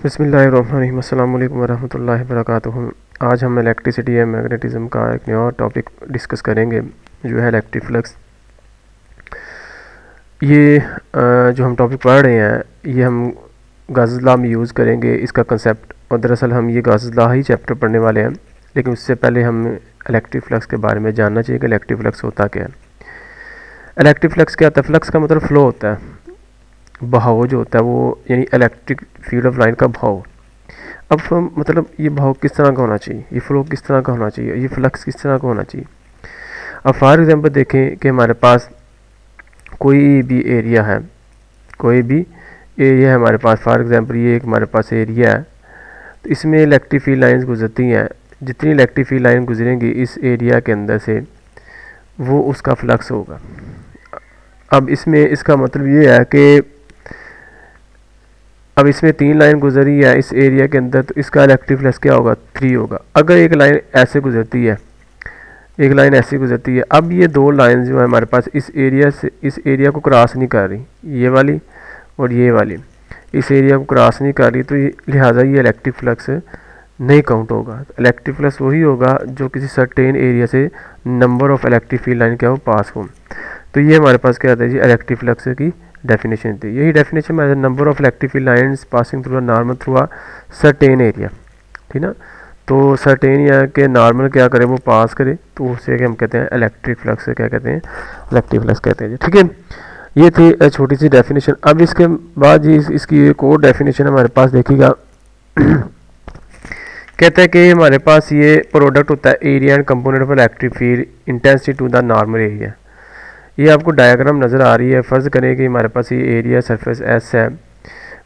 बिस्मिल्लाहिर्रहमानिर्रहीम अस्सलाम वालेकुम वरहमतुल्लाहि वबरकातुहू। आज हम इलेक्ट्रिसिटी एंड मैग्नेटिज्म का एक नया टॉपिक डिस्कस करेंगे जो है इलेक्ट्रिक फ्लक्स। ये जो हम टॉपिक पढ़ रहे हैं ये हम गाज़ला में यूज़ करेंगे इसका कंसेप्ट, और दरअसल हम ये गाज़ला ही चैप्टर पढ़ने वाले हैं, लेकिन उससे पहले हम इलेक्ट्रिक फ्लक्स के बारे में जानना चाहिए कि इलेक्ट्रिक फ्लक्स होता क्या है। इलेक्ट्रिक फ्लक्स क्या होता है? फ्लक्स का मतलब फ़्लो होता है, बहाव जो होता है वो, यानी इलेक्ट्रिक फील्ड ऑफ लाइन का बहाव। अब मतलब ये बहाव किस तरह का होना चाहिए, ये फ्लो किस तरह का होना चाहिए, ये फ्लक्स किस तरह का होना चाहिए। अब फॉर एग्जांपल देखें कि हमारे पास कोई भी एरिया है, कोई भी एरिया है हमारे पास, फॉर एग्जांपल ये एक हमारे पास एरिया है, तो इसमें इलेक्ट्रिक फील्ड लाइन्स गुजरती हैं। जितनी इलेक्ट्रिक फील्ड लाइन गुजरेंगी इस एरिया के अंदर से वो उसका फ्लक्स होगा। अब इसमें इसका मतलब ये है कि अब इसमें 3 लाइन गुजरी है इस एरिया के अंदर, तो इसका इलेक्ट्रिक फ्लक्स क्या होगा? 3 होगा। अगर एक लाइन ऐसे गुजरती है, एक लाइन ऐसी गुजरती है, अब ये 2 लाइन जो है हमारे पास इस एरिया से इस एरिया को क्रॉस नहीं कर रही, ये वाली और ये वाली इस एरिया को क्रॉस नहीं कर रही, तो लिहाजा ये इलेक्ट्रिक फ्लक्स नहीं काउंट होगा। इलेक्ट्रिक फ्लक्स वही होगा जो किसी सर्टेन एरिया से number of electric field line क्या हो पास हो। तो ये हमारे पास क्या आता है जी, इलेक्ट्रिक फ्लक्स की डेफिनेशन थी। यही डेफिनेशन है number of electric field lines passing through a normal through a certain area, ठीक ना। तो सर्टेन एरिया के नॉर्मल क्या करे, वो पास करे, तो उसे हम कहते हैं इलेक्ट्रिक फ्लक्स। क्या कहते हैं? इलेक्ट्रिक फ्लक्स कहते हैं जी, ठीक है। ये थी छोटी सी डेफिनेशन। अब इसके बाद जी इसकी एक और डेफिनेशन हमारे पास देखिएगा। कहते हैं कि हमारे पास ये प्रोडक्ट होता है area and component of electric field intensity to the normal area. ये आपको डायग्राम नज़र आ रही है। फ़र्ज़ करें कि हमारे पास ये एरिया सरफेस एस है,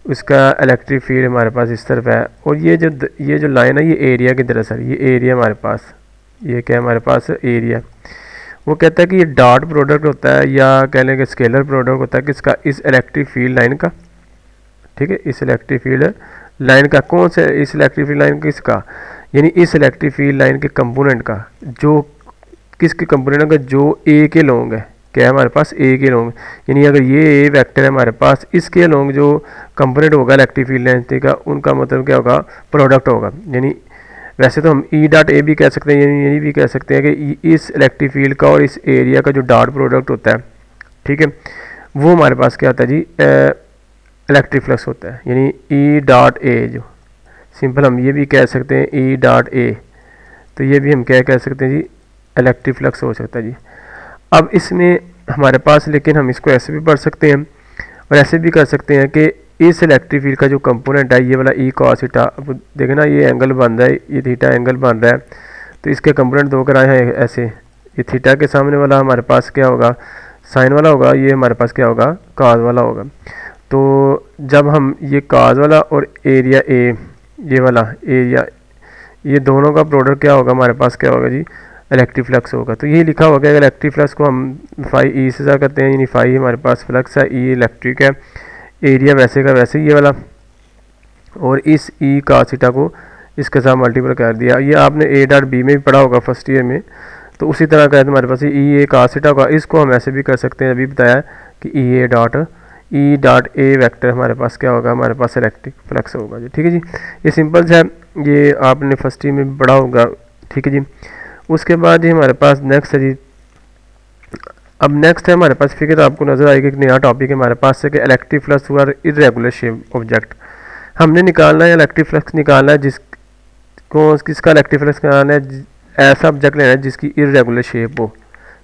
उसका इलेक्ट्रिक फील्ड हमारे पास इस तरफ है, और ये जो लाइन है ये एरिया की दरअसल ये एरिया हमारे पास, ये क्या है हमारे पास एरिया। वो कहता है कि ये डॉट प्रोडक्ट होता है, या कह लें कि स्केलर प्रोडक्ट होता है किसका? इस इलेक्ट्रिक फील्ड लाइन का, ठीक है, इस इलेक्ट्रिक फील्ड लाइन का। कौन से इस इलेक्ट्रिक फील्ड लाइन किसका? यानी इस इलेक्ट्रिक फील्ड लाइन के कंपोनेंट का, जो किसके कंपोनेंट का? जो ए के लॉन्ग है, क्या है हमारे पास? ए के लॉन्ग। यानी अगर ये ए वेक्टर है हमारे पास, इसके लॉन्ग जो कंपोनेंट होगा इलेक्ट्रिक फील्ड लाइन का, उनका मतलब क्या होगा? प्रोडक्ट होगा। यानी वैसे तो हम ई डॉट ए भी कह सकते हैं, यानी ये भी कह सकते हैं कि इस इलेक्ट्रिक फील्ड का और इस एरिया का जो डॉट प्रोडक्ट होता है, ठीक है, वो हमारे पास क्या होता है जी? इलेक्ट्रिक फ्लक्स होता है। यानी ई डॉट ए, जो सिंपल हम ये भी कह सकते हैं ई डॉट ए, तो ये भी हम क्या कह सकते हैं जी? इलेक्ट्रिक फ्लक्स हो सकता है जी। अब इसमें हमारे पास, लेकिन हम इसको ऐसे भी पढ़ सकते हैं और ऐसे भी कर सकते हैं कि इस इलेक्ट्रिक फील्ड का जो कंपोनेंट है ये वाला ई कॉस थीटा, अब देखें ना ये एंगल बन रहा है, ये थीटा एंगल बन रहा है, तो इसके कंपोनेंट 2 कराए हैं ऐसे। ये थीटा के सामने वाला हमारे पास क्या होगा? साइन वाला होगा, ये हमारे पास क्या होगा? कॉस वाला होगा। तो जब हम ये कॉस वाला और एरिया ए, ये वाला एरिया, ये दोनों का प्रोडक्ट क्या होगा हमारे पास? क्या होगा जी? इलेक्ट्रिक फ्लक्स होगा। तो ये लिखा होगा इलेक्ट्रिक फ्लक्स को हम फाई ई से क्या करते हैं, यानी फाई हमारे पास फ्लक्स है, ई इलेक्ट्रिक है, एरिया वैसे का वैसे ये वाला, और इस ई कॉस थीटा को इसके साथ मल्टीपल कर दिया। ये आपने ए डॉट बी में भी पढ़ा होगा फर्स्ट ईयर में, तो उसी तरह का है हमारे पास ई ए कॉस थीटा होगा। इसको हम ऐसे भी कर सकते हैं, अभी बताया कि ई डॉट ए वेक्टर हमारे पास क्या होगा? हमारे पास इलेक्ट्रिक फ्लक्स होगा जी, ठीक है जी। ये सिंपल है, ये आपने फर्स्ट ईयर में पढ़ा होगा, ठीक है जी। उसके बाद ही हमारे पास नेक्स्ट है जी, अब नेक्स्ट है हमारे पास फिगर आपको नज़र आएगी, एक नया टॉपिक है हमारे पास से कि इलेक्ट्रिक फ्लक्स हुआ इरेगुलर शेप ऑब्जेक्ट। हमने निकालना है इलेक्ट्रिक फ्लक्स निकालना है, जिसको किसका इलेक्ट्रिक फ्लक्स निकालना है? ऐसा ऑब्जेक्ट लेना है जिसकी इरेगुलर शेप हो।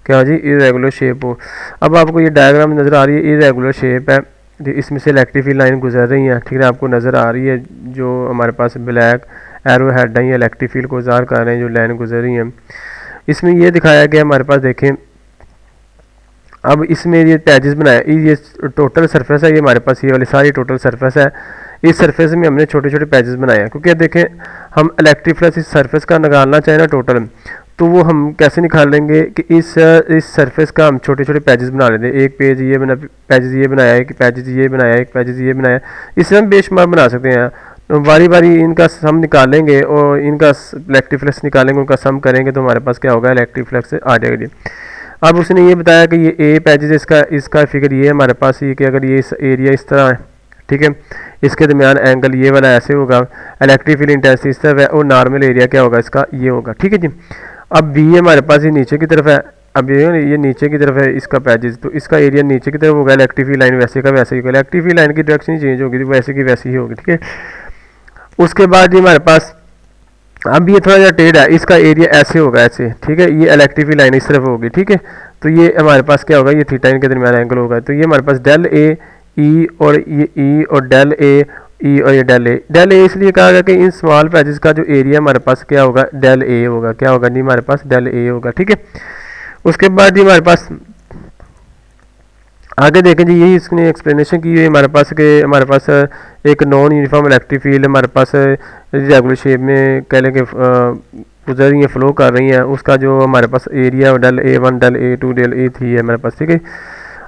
क्या जी? इरेगुलर शेप हो। अब आपको ये डायग्राम नज़र आ रही है, इरेगुलर शेप है, इसमें से इलेक्ट्रिक फील्ड लाइन गुजर रही हैं, ठीक है, आपको नज़र आ रही है। जो हमारे पास ब्लैक एरो हेड है, इलेक्ट्रिक फील्ड को ज़ाहिर कर रहे हैं, जो लाइन गुजर रही हैं। इसमें ये दिखाया गया हमारे पास, देखें अब इसमें ये पैचेस बनाया, ये टोटल सरफेस है, ये हमारे पास ये वाली सारी टोटल सरफेस है। इस सरफेस में हमने छोटे छोटे पैचेस बनाए हैं, क्योंकि देखें हम इलेक्ट्रिक फ्लक्स इस सरफेस का निकालना चाहें ना टोटल, तो वो हम कैसे निकाल लेंगे कि इस सरफेस का हम छोटे छोटे पैचेस बना लेते हैं। एक पेज ये बना, पैचेस ये बनाया, एक पैचेस ये बनाया, एक पैचेस ये बनाया, इससे हम बेशुमार बना सकते हैं। तो बारी बारी इनका सम निकालेंगे और इनका इलेक्ट्रिक फ्लक्स निकालेंगे, उनका सम करेंगे, तो हमारे पास क्या होगा? इलेक्ट्रिक फ्लक्स आ जाएगा जी। अब उसने ये बताया कि ये ए पैचेस, इसका फिगर ये है हमारे पास, ये कि अगर ये इस एरिया इस तरह है, ठीक है। इसके दरमियान एंगल ये वाला ऐसे होगा, इलेक्ट्रिक फील्ड इंटेंसिटी इस तरफ है और नॉर्मल एरिया क्या होगा इसका, ये होगा, ठीक है जी। अब बी हमारे पास ये नीचे की तरफ है, अब ये नीचे की तरफ है इसका पैचेज, तो इसका एरिया नीचे की तरफ होगा, इलेक्ट्रिक फील्ड लाइन वैसे का वैसे ही होगा, इलेक्ट्रिक फील्ड लाइन की डायरेक्शन ही चेंज होगी, वैसे की वैसी ही होगी, ठीक है। उसके बाद ये हमारे पास अब ये थोड़ा सा टेढ़ है, इसका एरिया ऐसे होगा ऐसे, ठीक है, ये इलेक्ट्रिक फील्ड लाइन इस तरफ होगी, ठीक है। तो ये हमारे पास क्या होगा, ये थीटा इनके दरमियान एंगल होगा, तो ये हमारे पास डेल ए ई और ये ई और डेल ए ई और ये डेल ए इसलिए कहा गया कि इन स्मॉल पैचेस का जो एरिया हमारे पास क्या होगा, डेल ए होगा, क्या होगा जी हमारे पास डेल ए होगा, ठीक है। उसके बाद जी हमारे पास आगे देखें जी, यही इसने एक्सप्लेनेशन की है हमारे पास कि हमारे पास एक नॉन यूनिफॉर्म इलेक्ट्रिक फील्ड हमारे पास रेगुलर शेप में कह लें कि गुजर रही है, फ्लो कर रही हैं, उसका जो हमारे पास area del A one del A two del A three है हमारे पास, ठीक है।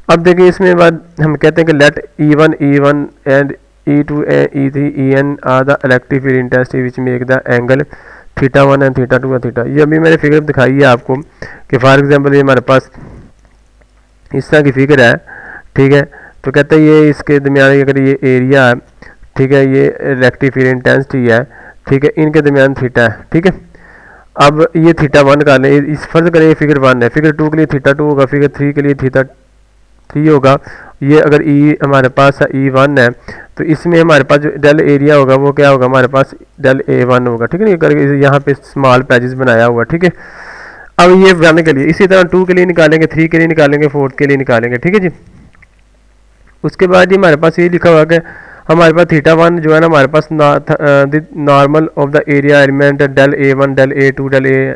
अब देखिए इसमें बाद हम कहते हैं कि let E one and E two E three E N are the electric field intensity which make the angle theta one and theta two and theta. ये अभी मैंने फिगर दिखाई है आपको कि फॉर एग्जांपल ये हमारे पास इस तरह की फिगर है, ठीक है। तो कहते हैं ये इसके दरमियान अगर ये एरिया है, ठीक है, ये इलेक्ट्रिक फील्ड इंटेंसिटी है, ठीक है, इनके दरमियान थीटा है, ठीक है। अब ये थीटा वन का लें, इस फर्ज करें ये फिगर वन है, फिगर टू के लिए थीटा टू होगा, फिगर थ्री के लिए थीटा थ्री होगा। ये अगर ई हमारे पास ई वन है तो इसमें हमारे पास जो डेल एरिया होगा वो क्या होगा, हमारे पास डेल ए वन होगा, ठीक है ना, करके यहाँ पे स्मॉल पैचेस बनाया हुआ, ठीक है। अब ये बनाने के लिए इसी तरह टू के लिए निकालेंगे, थ्री के लिए निकालेंगे, फोर्थ के लिए निकालेंगे, ठीक है जी। उसके बाद ही हमारे पास ये लिखा हुआ कि हमारे पास थीटा वन जो है ना हमारे पास normal of the area element del A one del A two del A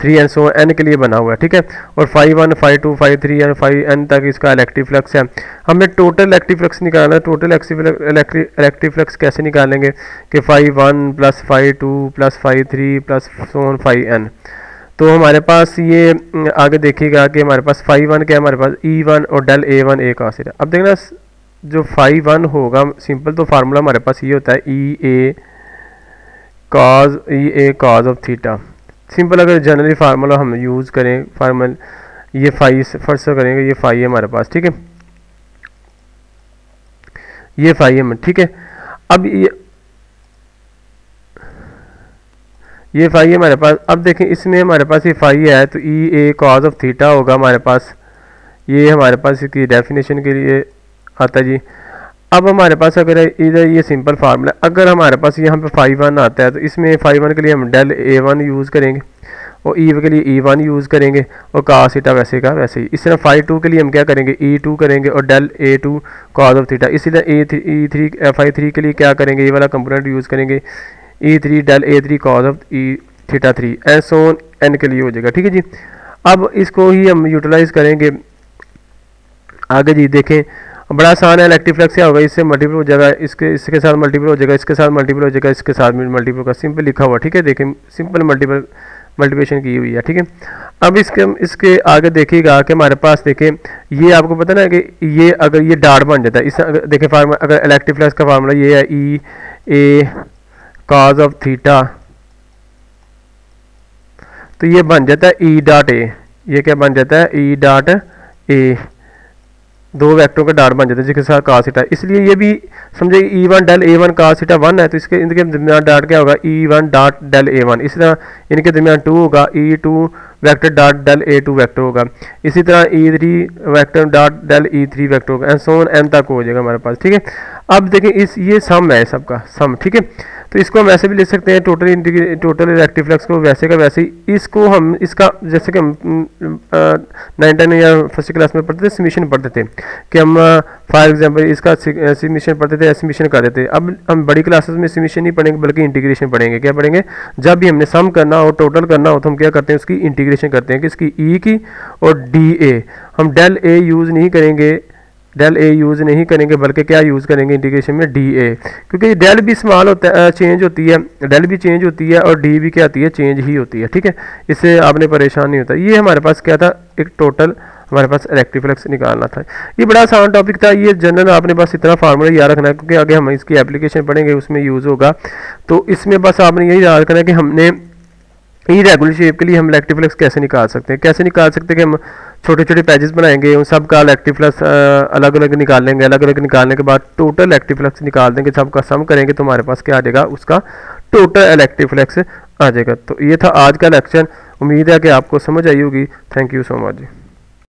three and so N के लिए बना हुआ है, ठीक है। और five one five two five three and five n तक इसका इलेक्ट्रिक फ्लक्स है। हमें टोटल इलेक्ट्रिक फ्लक्स निकालना है। टोटल इलेक्ट्रिक फ्लक्स कैसे निकालेंगे कि five one plus five two plus five three plus so five N. तो हमारे पास ये आगे देखिएगा कि हमारे पास फाइव वन क्या है, हमारे पास ई वन और डेल ए वन ए का सिरा। अब देखना जो फाइव वन होगा सिंपल, तो फार्मूला हमारे पास ये होता है ई ए कॉज ऑफ थीटा। सिंपल अगर जनरली फार्मूला हम यूज़ करें, फार्मल ये फाइव फर्स्ट करेंगे, ये फाइव है हमारे पास, ठीक है, ये फाइव है, ठीक है। अब ये फाइव है हमारे पास। अब देखें इसमें हमारे पास ये फाइव है तो ई ए कॉज ऑफ थीटा होगा हमारे पास, ये हमारे पास इसकी डेफिनेशन के लिए आता है जी। अब हमारे पास अगर इधर ये सिंपल फार्मूला, अगर हमारे पास यहाँ पे फाइव वन आता है तो इसमें फाइव वन के लिए हम डेल ए वन यूज़ करेंगे और ई के लिए ई वन यूज़ करेंगे और कॉस थीटा वैसे का वैसे ही। इस तरह फाइव टू के लिए हम क्या करेंगे, ई टू करेंगे और del A two cos of theta. इसी तरह ई थ्री फाइव थ्री के लिए क्या करेंगे, ये वाला कंपोनेंट यूज़ करेंगे, E three del A three cos of E theta three and so N के लिए हो जाएगा, ठीक है जी। अब इसको ही हम यूटिलाइज करेंगे आगे जी। देखें बड़ा आसान है, इलेक्ट्रिक फ्लक्स क्या होगा, इससे मल्टीपल हो जाएगा, इसके साथ मल्टीपल हो जाएगा, इसके साथ मल्टीपल हो जाएगा, इसके साथ मल्टीपल का सिंपल लिखा हुआ, ठीक है। देखें सिंपल मल्टीप्लिकेशन की हुई है, ठीक है। अब इसके आगे देखिएगा कि हमारे पास देखें ये आपको पता ना कि ये अगर ये डार्ट बन जाता है, इस देखें फार्मूला अगर इलेक्ट्रिक फ्लक्स का फार्मूला ये है ई ए कॉज ऑफ थीटा, तो ये बन जाता है ई डॉट ए। ये क्या बन जाता है, ई डॉट ए, दो वेक्टरों का डॉट बन जाता है जिसके साथ cos थीटा। इसलिए ये भी समझे E one del A one cos theta one है तो इसके इनके दरमियान डॉट क्या होगा, E one dot del A one. इसी तरह इनके दरमियान टू होगा, E two vector dot del A two vector होगा। इसी तरह E three vector dot del E three vector होगा एंड सो ऑन एन तक हो जाएगा हमारे पास, ठीक है। अब देखें ये सम है सबका सम, ठीक है। तो इसको हम ऐसे भी लिख सकते हैं टोटल इलेक्ट्रिक फ्लक्स को वैसे का वैसे ही। इसको हम इसका जैसे कि हम 9 या फर्स्ट क्लास में पढ़ते थे, समीशन पढ़ते थे कि हम फॉर एग्जांपल इसका समीशन पढ़ते थे, समीशन कर देते। अब हम बड़ी क्लासेस में समीशन नहीं पढ़ेंगे बल्कि इंटीग्रेशन पढ़ेंगे। क्या पढ़ेंगे, जब भी हमने सम करना हो टोटल करना हो तो हम क्या करते हैं उसकी इंटीग्रेशन करते हैं, किसकी, ई की और डी ए। हम डेल ए यूज़ नहीं करेंगे, डेल ए यूज़ नहीं करेंगे बल्कि क्या यूज़ करेंगे इंटीग्रेशन में, डी ए। क्योंकि डेल भी स्मॉल होता है, चेंज होती है, डेल भी चेंज होती है और डी भी क्या आती है, चेंज ही होती है, ठीक है। इससे आपने परेशान नहीं होता। ये हमारे पास क्या था, एक टोटल हमारे पास इलेक्ट्रिक फ्लक्स निकालना था। ये बड़ा आसान टॉपिक था, ये जनरल आपने बस इतना फार्मूला याद रखना है क्योंकि आगे हम इसकी एप्लीकेशन पढ़ेंगे उसमें यूज़ होगा। तो इसमें बस आपने यही याद रखना है कि हमने इरेगुलर शेप के लिए हम इलेक्ट्रिक फ्लक्स कैसे निकाल सकते हैं? कैसे निकाल सकते हैं कि हम छोटे छोटे पैजेस बनाएंगे, उन सब का इलेक्ट्रिक फ्लक्स अलग अलग निकाल लेंगे, अलग अलग निकालने के बाद टोटल इलेक्ट्रिक फ्लक्स निकाल देंगे, सबका सम करेंगे तो हमारे पास क्या आ जाएगा, उसका टोटल इलेक्ट्रिक फ्लक्स आ जाएगा। तो ये था आज का लेक्चर, उम्मीद है कि आपको समझ आई होगी। Thank you so much.